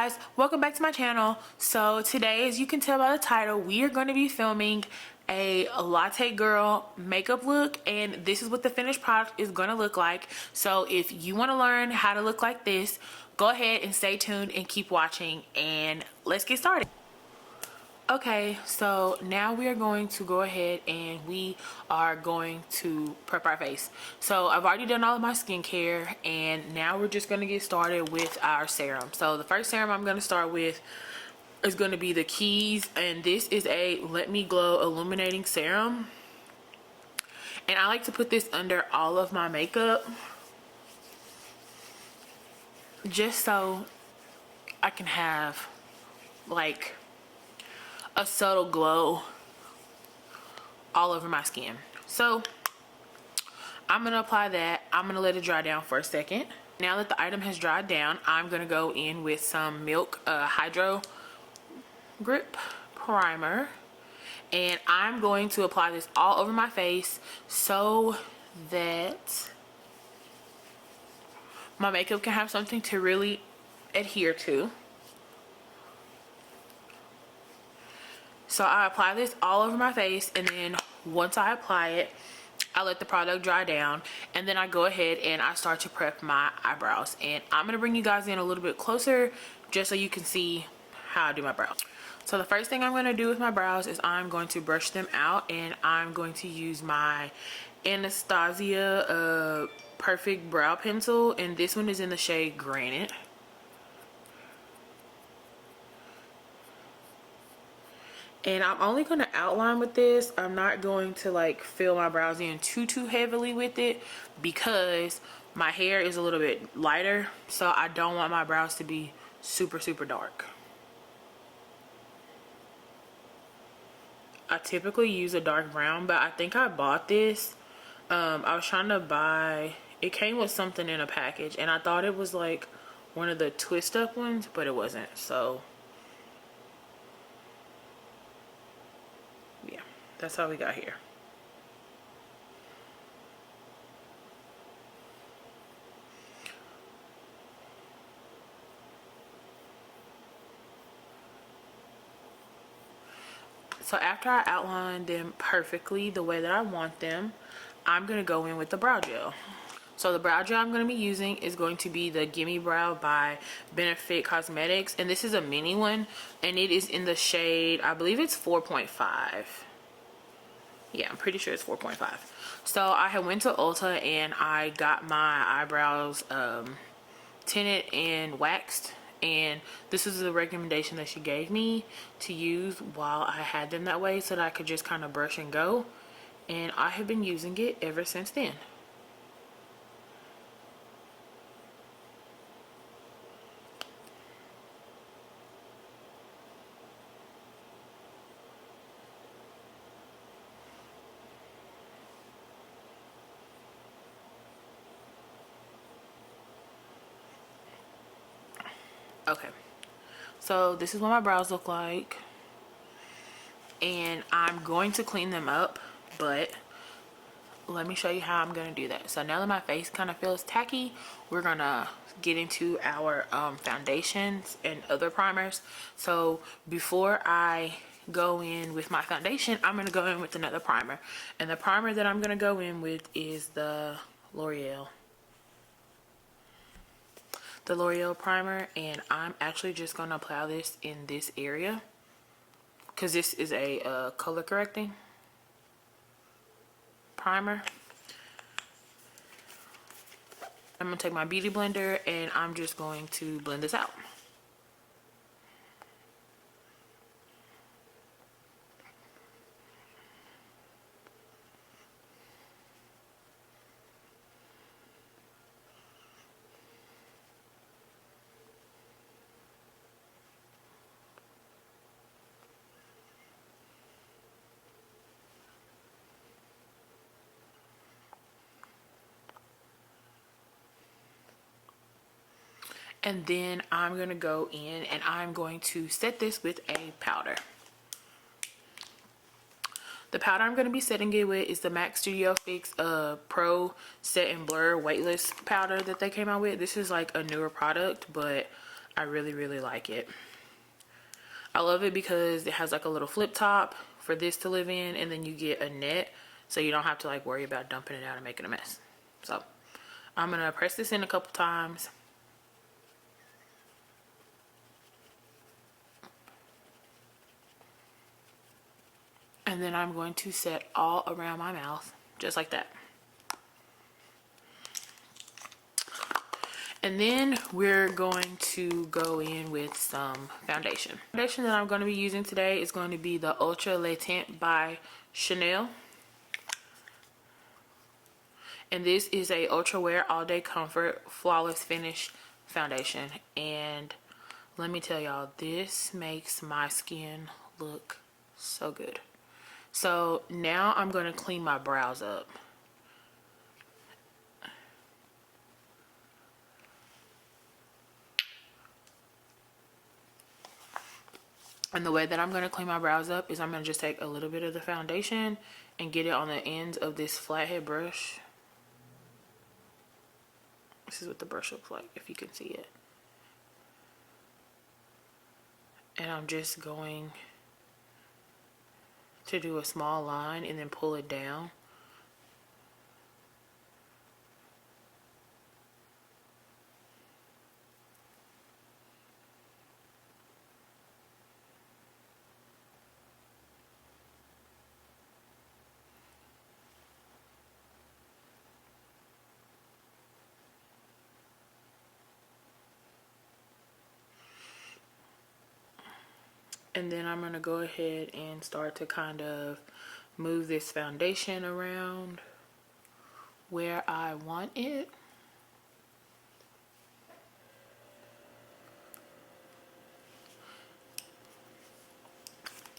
guys, welcome back to my channel. So today, as you can tell by the title, we are going to be filming a latte girl makeup look, and this is what the finished product is going to look like. So if you want to learn how to look like this, go ahead and stay tuned and keep watching, and let's get started. Okay, so now we are going to go ahead and we are going to prep our face. So I've already done all of my skincare, and now we're just going to get started with our serum. So the first serum I'm going to start with is going to be the Keys, and this is a Let Me Glow Illuminating Serum. And I like to put this under all of my makeup just so I can have like a subtle glow all over my skin. So I'm gonna apply that. I'm gonna let it dry down for a second. Now that the item has dried down, I'm gonna go in with some Milk Hydro Grip Primer, and I'm going to apply this all over my face so that my makeup can have something to really adhere to. So I apply this all over my face, and then once I apply it, I let the product dry down, and then I go ahead and I start to prep my eyebrows. And I'm gonna bring you guys in a little bit closer just so you can see how I do my brows. So the first thing I'm gonna do with my brows is I'm going to brush them out, and I'm going to use my Anatasia Perfect Brow Pencil, and this one is in the shade Granite. And I'm only going to outline with this. I'm not going to like fill my brows in too heavily with it because my hair is a little bit lighter. So I don't want my brows to be super dark. I typically use a dark brown, but I think I bought this. I was trying to buy, it came with something in a package, and I thought it was like one of the twist up ones, but it wasn't. So yeah, that's how we got here. So after I outline them perfectly the way that I want them, I'm going to go in with the brow gel. So the brow gel I'm going to be using is going to be the Gimme Brow by Benefit Cosmetics, and this is a mini one, and it is in the shade, I believe it's 4.5. Yeah, I'm pretty sure it's 4.5. So I had went to Ulta and I got my eyebrows tinted and waxed, and this is the recommendation that she gave me to use while I had them that way, so that I could just kind of brush and go, and I have been using it ever since then. Okay, so this is what my brows look like, and I'm going to clean them up, but let me show you how I'm going to do that. So now that my face kind of feels tacky, we're going to get into our foundations and other primers. So before I go in with my foundation, I'm going to go in with another primer, and the primer that I'm going to go in with is the Loreal primer, and I'm actually just going to apply this in this area because this is a color correcting primer. I'm going to take my beauty blender and I'm just going to blend this out. And then I'm going to go in and I'm going to set this with a powder. The powder I'm going to be setting it with is the MAC Studio Fix Pro Set and Blur Weightless powder that they came out with. This is like a newer product, but I really, really like it. I love it because it has like a little flip top for this to live in, and then you get a net, so you don't have to like worry about dumping it out and making a mess. So I'm gonna press this in a couple times. And then I'm going to set all around my mouth, just like that. And then we're going to go in with some foundation. The foundation that I'm going to be using today is going to be the Ultra Letint by Chanel. And this is a Ultra Wear All Day Comfort Flawless Finish foundation. And let me tell y'all, this makes my skin look so good. So now I'm going to clean my brows up. And the way that I'm going to clean my brows up is I'm going to just take a little bit of the foundation and get it on the ends of this flathead brush. This is what the brush looks like, if you can see it. And I'm just going to do a small line and then pull it down. And then I'm going to go ahead and start to kind of move this foundation around where I want it.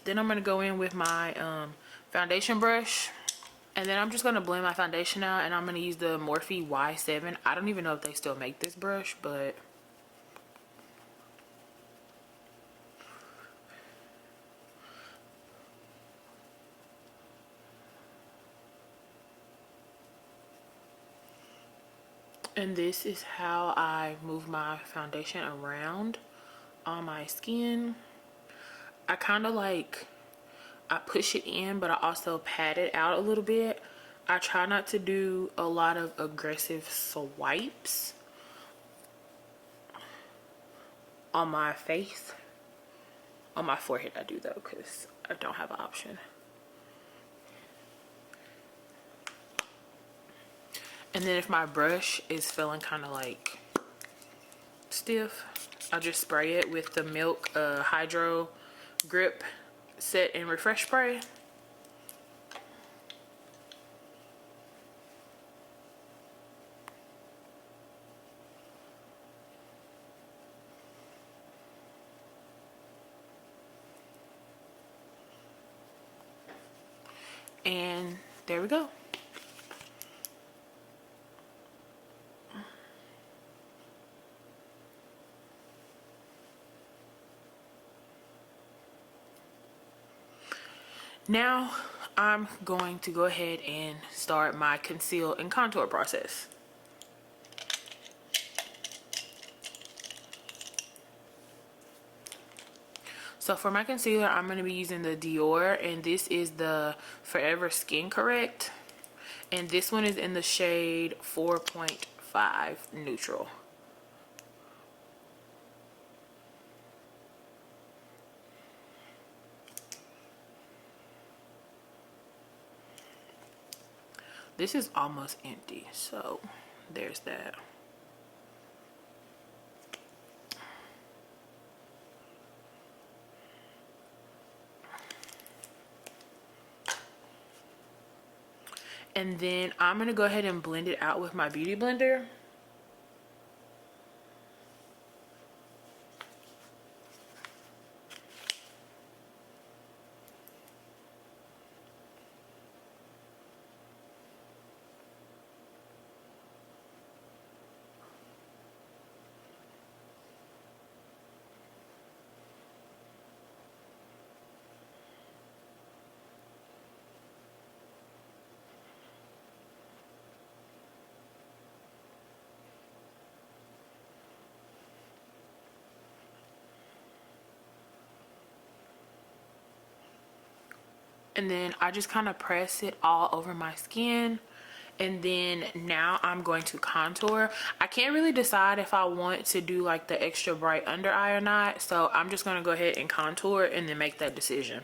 Then I'm going to go in with my foundation brush. And then I'm just going to blend my foundation out. And I'm going to use the Morphe Y7. I don't even know if they still make this brush, but... And this is how I move my foundation around on my skin. I kind of like, I push it in, but I also pat it out a little bit. I try not to do a lot of aggressive swipes on my face. On my forehead I do though, because I don't have an option. And then if my brush is feeling kind of like stiff, I'll just spray it with the Milk Hydro Grip Set and Refresh Spray. And there we go. Now I'm going to go ahead and start my conceal and contour process. So for my concealer, I'm going to be using the Dior, and this is the Forever Skin Correct. And this one is in the shade 4.5 Neutral. This is almost empty, so there's that. And then I'm going to go ahead and blend it out with my beauty blender. and then I just kind of press it all over my skin. And then now I'm going to contour. I can't really decide if I want to do like the extra bright under eye or not, so I'm just going to go ahead and contour and then make that decision.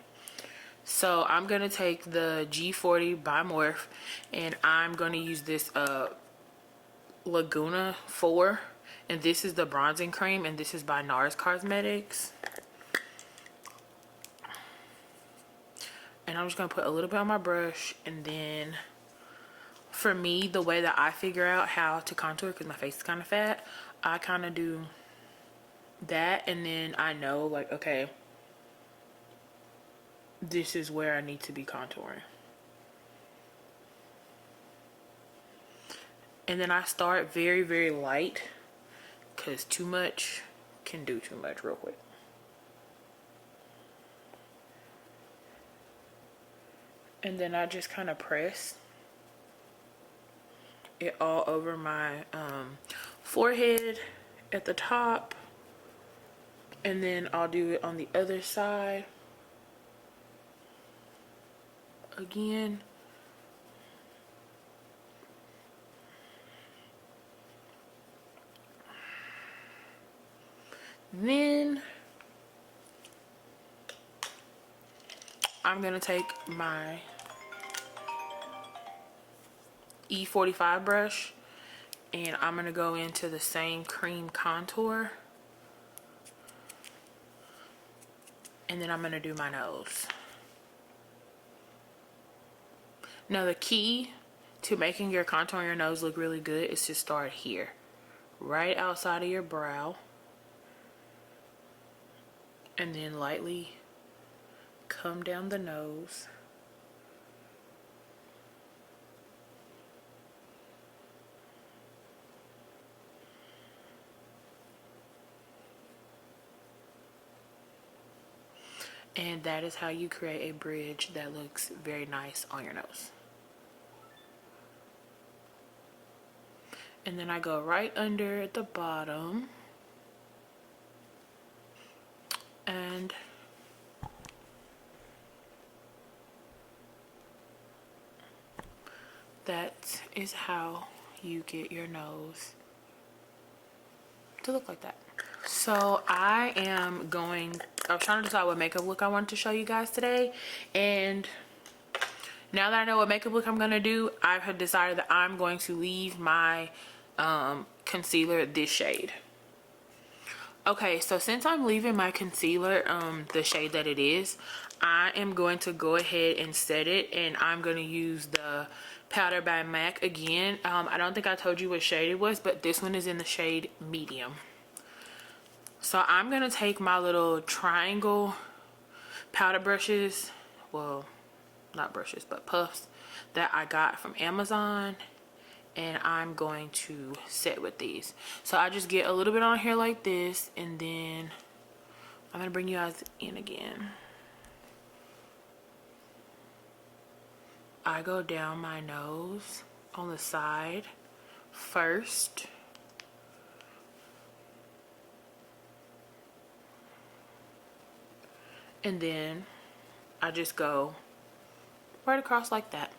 So I'm going to take the G40 by Morphe, and I'm going to use this Laguna 4, and this is the bronzing cream, and this is by Nars Cosmetics. And I'm just going to put a little bit on my brush, and then for me, the way that I figure out how to contour, because my face is kind of fat, I kind of do that, and then I know like, okay, this is where I need to be contouring. And then I start very, very light, because too much can do too much real quick. And then I just kind of press it all over my forehead at the top, and then I'll do it on the other side again. Then I'm gonna take my E45 brush, and I'm gonna go into the same cream contour, and then I'm gonna do my nose. Now the key to making your contour on your nose look really good is to start here, right outside of your brow, and then lightly come down the nose. And that is how you create a bridge that looks very nice on your nose. And then I go right under at the bottom, and that is how you get your nose to look like that. So I was trying to decide what makeup look I wanted to show you guys today, and now that I know what makeup look I'm gonna do, I have decided that I'm going to leave my concealer this shade. Okay, so since I'm leaving my concealer the shade that it is, I am going to go ahead and set it, and I'm going to use the powder by MAC again. I don't think I told you what shade it was, but this one is in the shade medium. So I'm going to take my little triangle powder brushes, well, not brushes, but puffs that I got from Amazon, and I'm going to set with these. So I just get a little bit on here like this, and then I'm going to bring you guys in again. I go down my nose on the side first. And then I just go right across like that.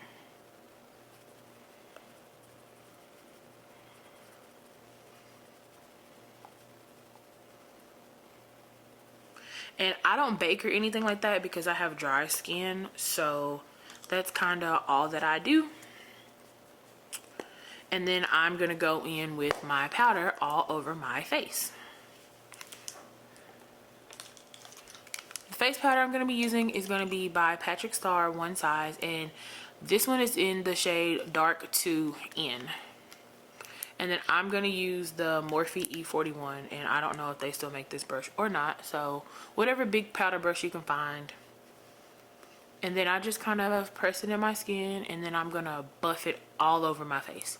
And I don't bake or anything like that because I have dry skin, so that's kind of all that I do. And then I'm gonna go in with my powder all over my face. The face powder I'm going to be using is going to be by Patrick Star, one size, and this one is in the shade Dark to N. And then I'm going to use the Morphe E41, and I don't know if they still make this brush or not, so whatever big powder brush you can find. And then I just kind of press it in my skin, and then I'm going to buff it all over my face.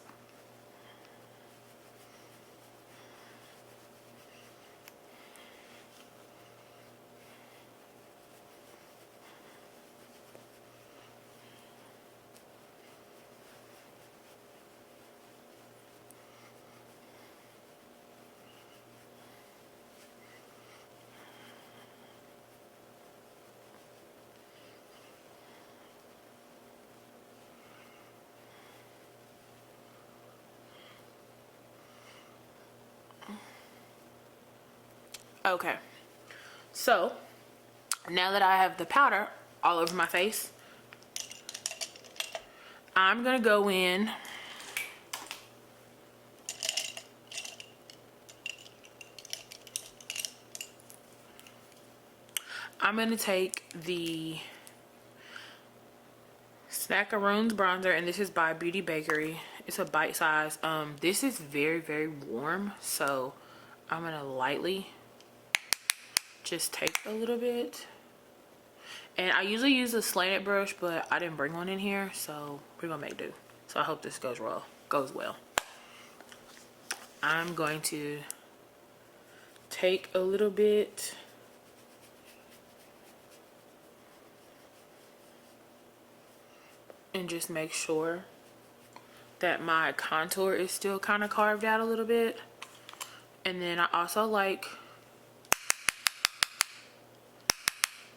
Okay, so now that I have the powder all over my face, I'm gonna go in I'm gonna take the Snackaroons bronzer, and this is by Beauty Bakery. It's a bite size. This is very, very warm, so I'm gonna lightly just take a little bit. And I usually use a slanted brush, but I didn't bring one in here, so we're gonna make do. So I hope this goes well. I'm going to take a little bit and just make sure that my contour is still kind of carved out a little bit. And then I also like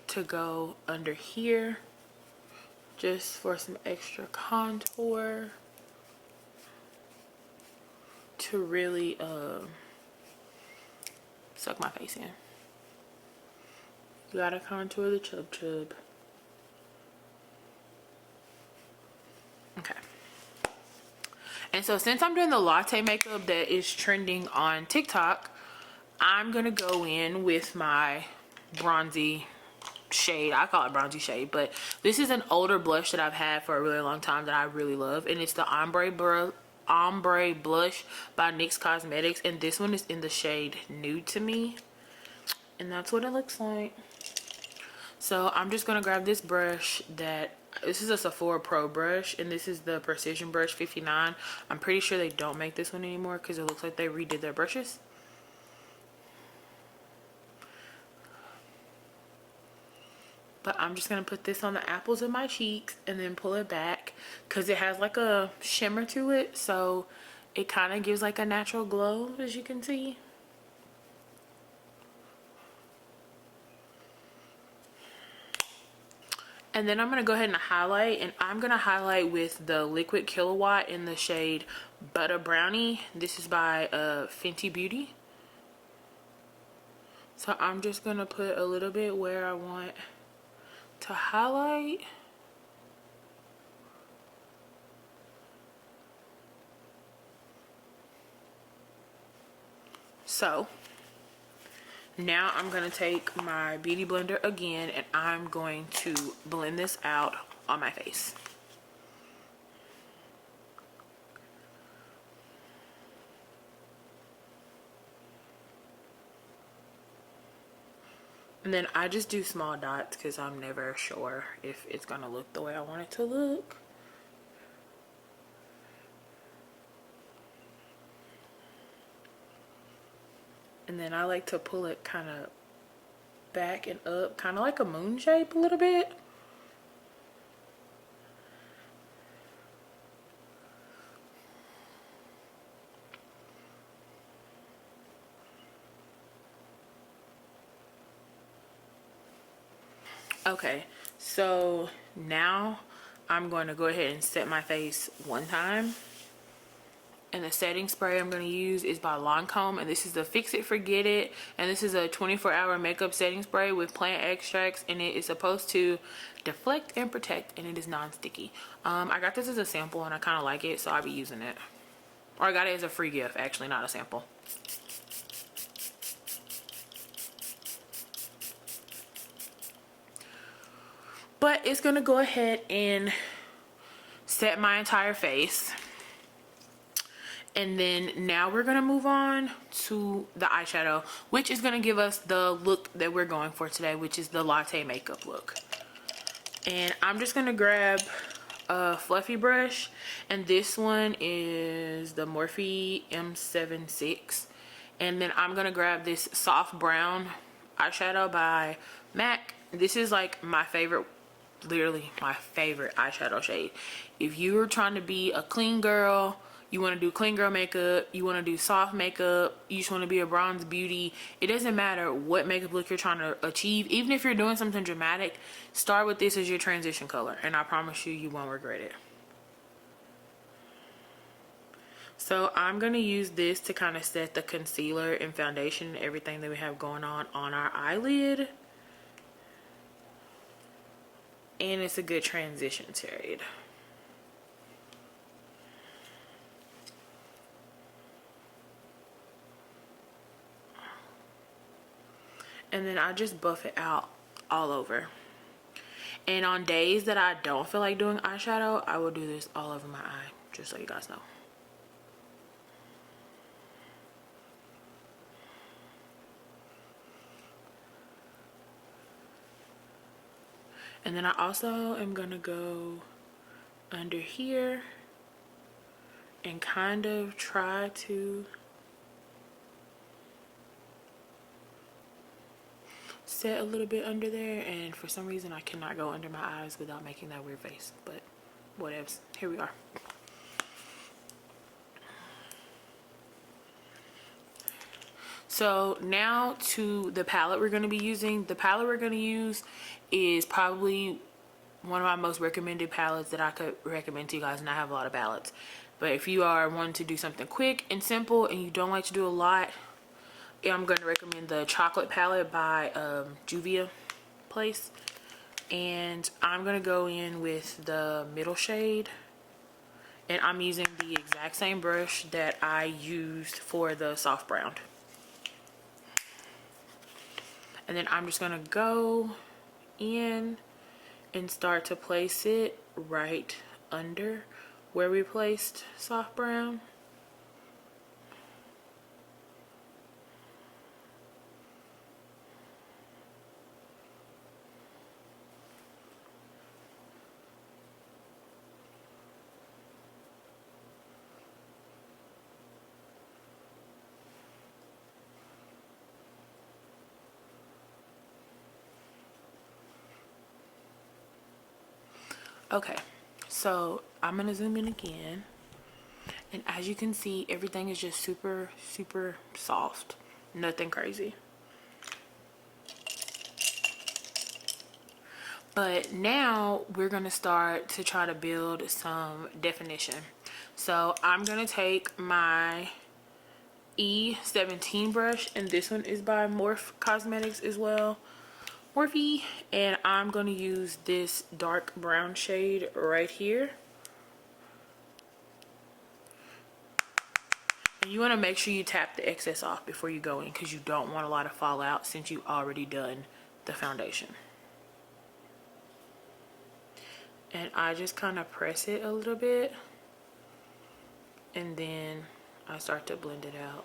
to go under here just for some extra contour to really suck my face in. You gotta contour the chub chub. Okay. And so since I'm doing the latte makeup that is trending on TikTok, I'm gonna go in with my bronzy shade. I call it bronzy shade, but this is an older blush that I've had for a really long time that I really love, and it's the ombre blush by NYX Cosmetics, and this one is in the shade Nude to Me, and that's what it looks like. So I'm just gonna grab this brush this is a Sephora Pro brush, and this is the Precision Brush 59. I'm pretty sure they don't make this one anymore because it looks like they redid their brushes. But I'm just going to put this on the apples of my cheeks and then pull it back because it has like a shimmer to it. So it kind of gives like a natural glow, as you can see. And then I'm going to go ahead and highlight. And I'm going to highlight with the Liquid Killawatt in the shade Butta Brownie. This is by Fenty Beauty. So I'm just going to put a little bit where I want to highlight. So now I'm going to take my beauty blender again, and I'm going to blend this out on my face. And then I just do small dots because I'm never sure if it's going to look the way I want it to look. And then I like to pull it kind of back and up, kind of like a moon shape a little bit. Okay, so now I'm going to go ahead and set my face one time. And the setting spray I'm going to use is by Lancome, and this is the Fix It Forget It, and this is a 24-hour makeup setting spray with plant extracts, and it is supposed to deflect and protect, and it is non-sticky. I got this as a sample and I kind of like it, so I'll be using it. Or I got it as a free gift, actually, not a sample. But it's going to go ahead and set my entire face. And then now we're going to move on to the eyeshadow, which is going to give us the look that we're going for today, which is the latte makeup look. And I'm just going to grab a fluffy brush, and this one is the Morphe M76. And then I'm going to grab this soft brown eyeshadow by MAC. This is like my favorite, literally my favorite eyeshadow shade. If you're trying to be a clean girl, you want to do clean girl makeup, you want to do soft makeup, you just want to be a bronze beauty, it doesn't matter what makeup look you're trying to achieve. Even if you're doing something dramatic, start with this as your transition color, and I promise you, you won't regret it. So I'm going to use this to kind of set the concealer and foundation and everything that we have going on our eyelid. And it's a good transition shade. And then I just buff it out all over. And on days that I don't feel like doing eyeshadow, I will do this all over my eye, just so you guys know. And then I also am gonna go under here and kind of try to set a little bit under there, and for some reason I cannot go under my eyes without making that weird face, but whatevs. Here we are. So now to the palette we're going to be using. The palette we're going to use is probably one of my most recommended palettes that I could recommend to you guys, and I have a lot of palettes. But if you are wanting to do something quick and simple and you don't like to do a lot, I'm going to recommend the chocolate palette by Juvia Place. And I'm going to go in with the middle shade. And I'm using the exact same brush that I used for the soft brown. And then I'm just going to go in and start to place it right under where we placed soft brown. Okay, so I'm gonna zoom in again, and as you can see, everything is just super soft, nothing crazy. But now we're gonna start to try to build some definition. So I'm gonna take my E17 brush, and this one is by Morphe Cosmetics as well. Morphe, and I'm going to use this dark brown shade right here. And you want to make sure you tap the excess off before you go in, because you don't want a lot of fallout since you've already done the foundation. And I just kind of press it a little bit, and then I start to blend it out.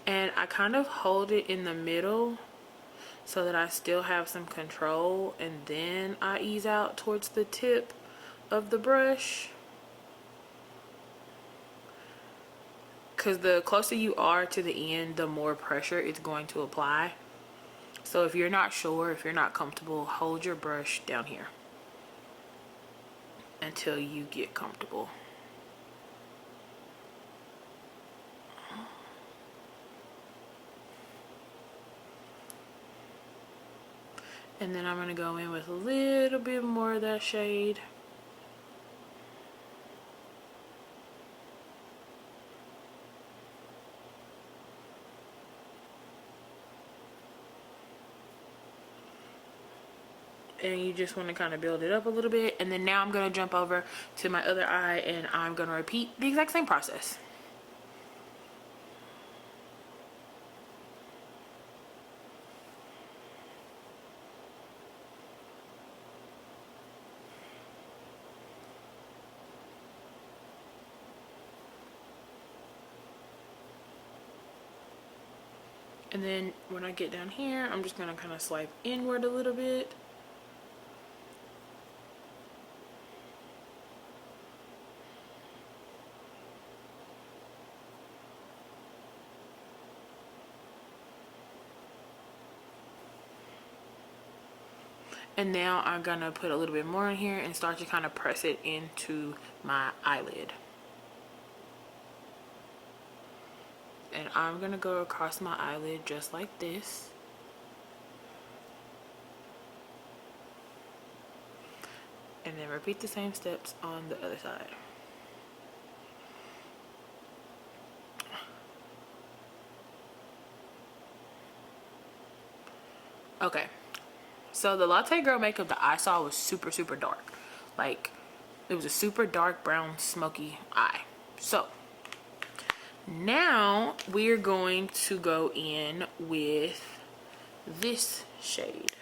And I kind of hold it in the middle so that I still have some control, and then I ease out towards the tip of the brush. Because the closer you are to the end, the more pressure it's going to apply. So if you're not sure, if you're not comfortable, hold your brush down here until you get comfortable. And then I'm going to go in with a little bit more of that shade. And you just want to kind of build it up a little bit. And then now I'm going to jump over to my other eye, and I'm going to repeat the exact same process. And then when I get down here, I'm just going to kind of swipe inward a little bit. And now I'm going to put a little bit more in here and start to kind of press it into my eyelid. And I'm going to go across my eyelid just like this. And then repeat the same steps on the other side. Okay, so the Latte Girl makeup that I saw was super, super dark. Like, it was a super dark brown smoky eye. So now we're going to go in with this shade.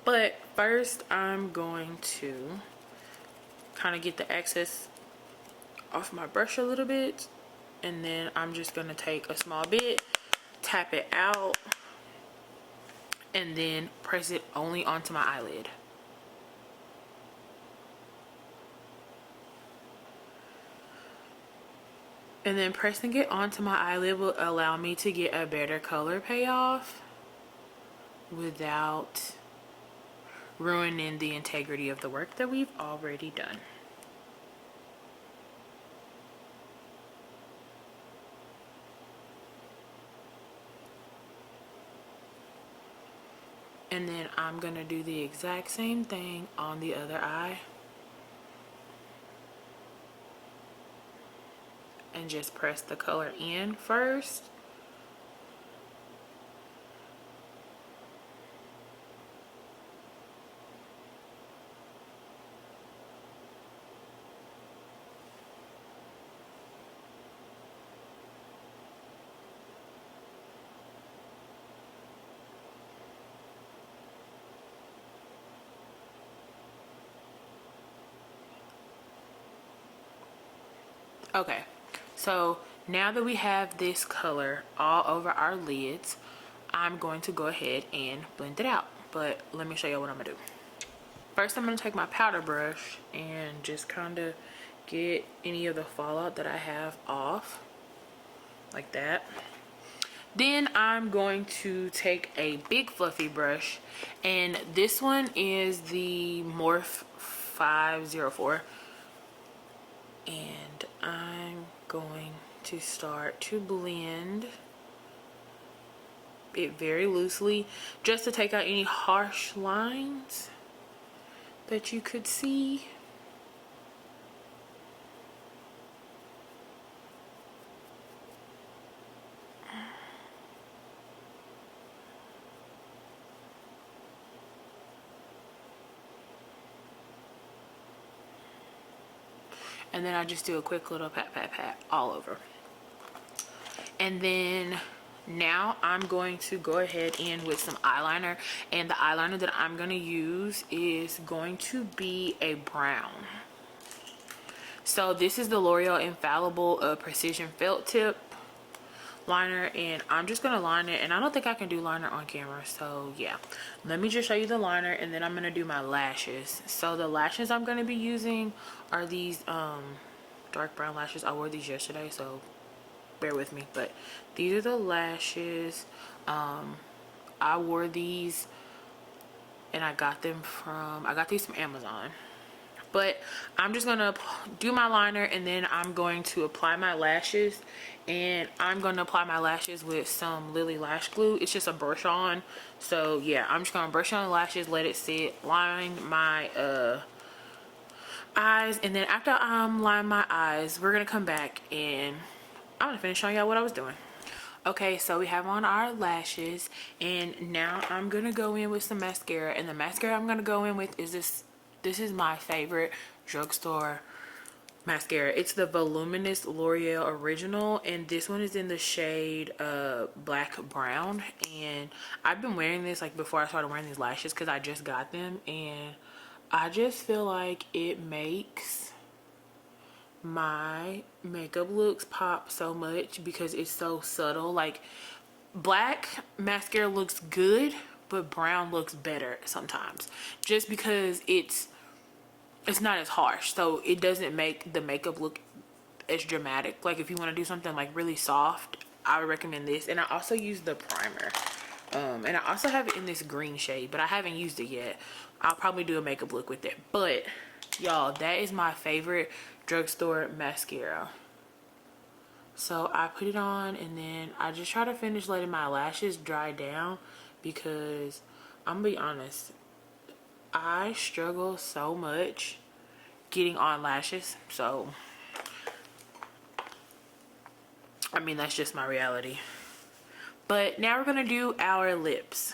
But first I'm going to kind of get the excess off my brush a little bit, and then I'm just going to take a small bit, tap it out, and then press it only onto my eyelid. And then pressing it onto my eyelid will allow me to get a better color payoff without ruining the integrity of the work that we've already done. And then I'm gonna do the exact same thing on the other eye. And just press the color in first. Okay, so now that we have this color all over our lids, I'm going to go ahead and blend it out. But let me show you what I'm gonna do. First, I'm gonna take my powder brush and just kind of get any of the fallout that I have off, like that. Then I'm going to take a big fluffy brush, and this one is the Morph 504. And I'm going to start to blend it very loosely, just to take out any harsh lines that you could see. And then I just do a quick little pat, pat, pat all over. And then now I'm going to go ahead in with some eyeliner. And the eyeliner that I'm going to use is going to be a brown. So this is the L'Oreal Infallible Precision Felt Tip liner, and I'm just gonna line it. And I don't think I can do liner on camera, so yeah, let me just show you the liner, and then I'm gonna do my lashes. So the lashes I'm gonna be using are these dark brown lashes. I wore these yesterday, so bear with me, but these are the lashes. I wore these and I got these from Amazon. But I'm just gonna do my liner, and then I'm going to apply my lashes. And I'm gonna apply my lashes with some Lily Lash Glue. It's just a brush on. So yeah, I'm just gonna brush on the lashes, let it sit, line my eyes, and then after I'm line my eyes, we're gonna come back and I'm gonna finish showing y'all what I was doing. Okay, so we have on our lashes, and now I'm gonna go in with some mascara. And the mascara I'm gonna go in with is this is my favorite drugstore mascara. It's the Voluminous L'Oreal Original, and this one is in the shade Black Brown. And I've been wearing this like before I started wearing these lashes, because I just got them, and I just feel like it makes my makeup looks pop so much because it's so subtle. Like, black mascara looks good, but brown looks better sometimes, just because it's not as harsh, so it doesn't make the makeup look as dramatic. Like, if you want to do something like really soft, I would recommend this. And I also use the primer, and I also have it in this green shade, but I haven't used it yet. I'll probably do a makeup look with it. But y'all, that is my favorite drugstore mascara. So I put it on, and then I just try to finish letting my lashes dry down, because I'm gonna be honest, I struggle so much getting on lashes, so I mean that's just my reality. But now we're gonna do our lips.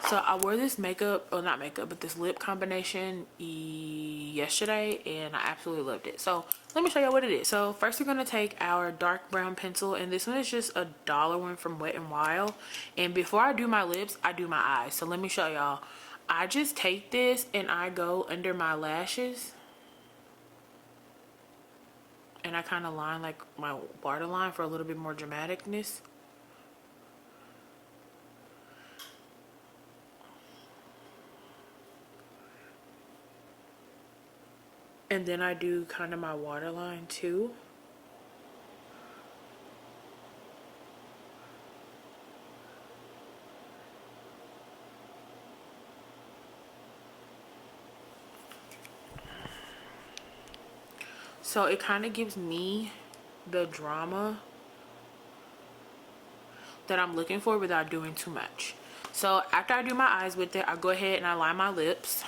So I wore this makeup, or not makeup, but this lip combination yesterday, and I absolutely loved it. So let me show you what it is. So first we're gonna take our dark brown pencil, and this one is just a dollar one from Wet n Wild. And before I do my lips, I do my eyes. So let me show y'all. I just take this and I go under my lashes, and I kind of line like my waterline for a little bit more dramaticness. And then I do kind of my waterline too. So it kind of gives me the drama that I'm looking for without doing too much. So after I do my eyes with it, I go ahead and I line my lips.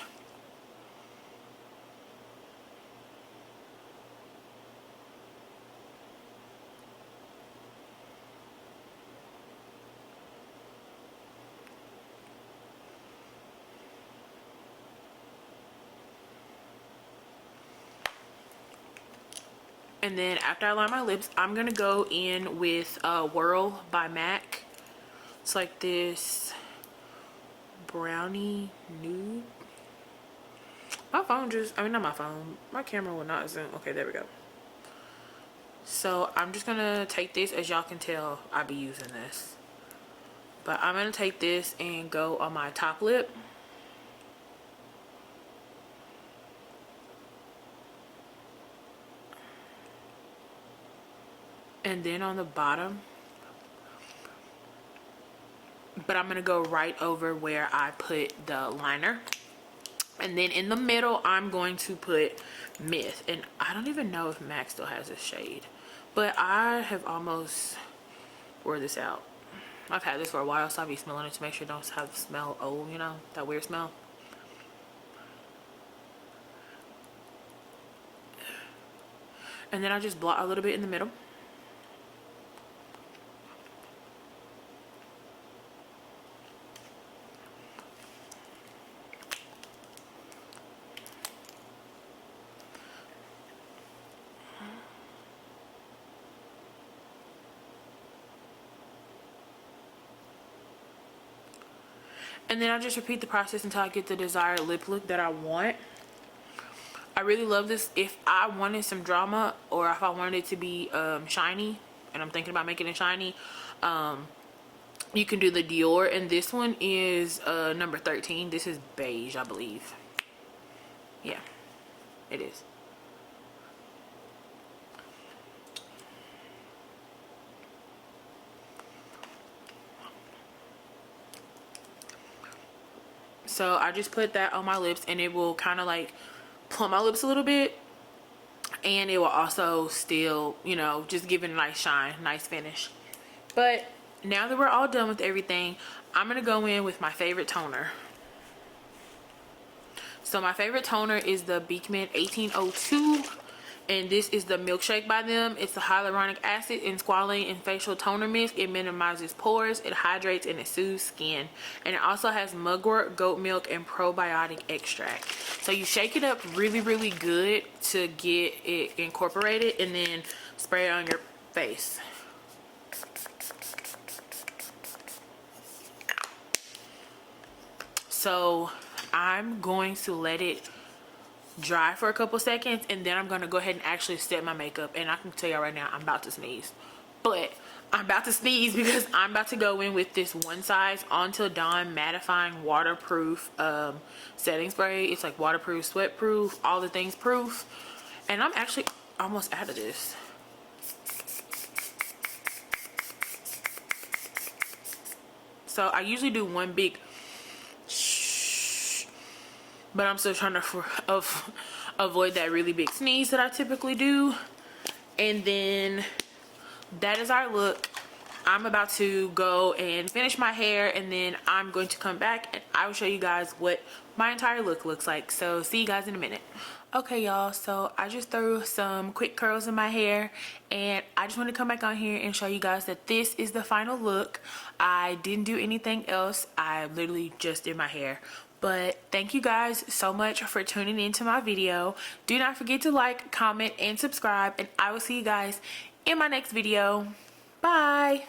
And then after I line my lips, I'm gonna go in with Whirl by MAC. It's like this brownie nude. My phone just, I mean not my phone, my camera will not zoom. Okay, there we go. So I'm just gonna take this. As y'all can tell, I be using this. But I'm gonna take this and go on my top lip. And then on the bottom. But I'm gonna go right over where I put the liner. And then in the middle, I'm going to put Myth. And I don't even know if MAC still has this shade, but I have almost wore this out. I've had this for a while, so I'll be smelling it to make sure it don't have smell old, you know, that weird smell. And then I just blot a little bit in the middle. And then I just repeat the process until I get the desired lip look that I want. I really love this. If I wanted some drama, or if I wanted it to be shiny, and I'm thinking about making it shiny, you can do the Dior. And this one is number 13. This is beige, I believe. Yeah, it is. So I just put that on my lips, and it will kind of like plump my lips a little bit, and it will also still, you know, just give it a nice shine, nice finish. But now that we're all done with everything, I'm gonna go in with my favorite toner. So my favorite toner is the Beekman 1802, and this is the Milkshake by them. It's a hyaluronic acid and squalane and facial toner mist. It minimizes pores, it hydrates, and it soothes skin. And it also has mugwort, goat milk, and probiotic extract. So you shake it up really, really good to get it incorporated, and then spray it on your face. So I'm going to let it dry for a couple seconds, and then I'm going to go ahead and actually set my makeup. And I can tell y'all right now, I'm about to sneeze. But I'm about to sneeze because I'm about to go in with this One Size Until Dawn mattifying waterproof setting spray. It's like waterproof, sweat proof, all the things proof. And I'm actually almost out of this. So I usually do one big shh, but I'm still trying to avoid that really big sneeze that I typically do. And then that is our look. I'm about to go and finish my hair, and then I'm going to come back and I will show you guys what my entire look looks like. So see you guys in a minute. Okay y'all, so I just threw some quick curls in my hair, and I just want to come back on here and show you guys that this is the final look. I didn't do anything else. I literally just did my hair. But thank you guys so much for tuning into my video. Do not forget to like, comment, and subscribe, and I will see you guys in my next video. Bye.